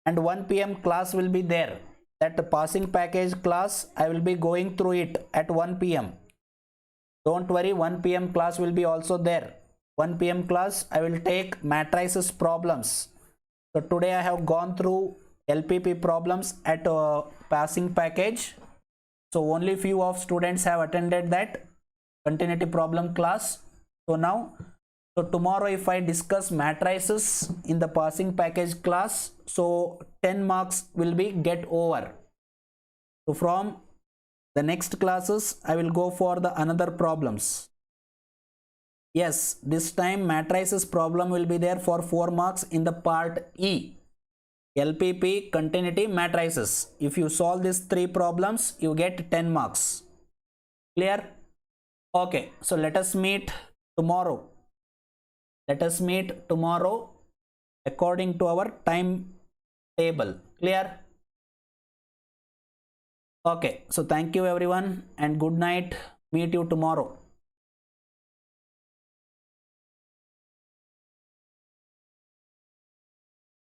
And 1 p.m. class will be there. That passing package class, I will be going through it at 1 p.m. Don't worry, 1 p.m. class will be also there. 1 p.m. class, I will take matrices problems. So today I have gone through LPP problems at passing package. So only few of students have attended that continuity problem class. So tomorrow if I discuss matrices in the passing package class, so 10 marks will be get over. So from the next classes I will go for the another problems. Yes, this time matrices problem will be there for 4 marks in the part E. LPP continuity matrices. If you solve these 3 problems, you get 10 marks. Clear? Okay, so let us meet tomorrow. Let us meet tomorrow according to our timetable. Clear? Okay, so thank you everyone and good night. Meet you tomorrow.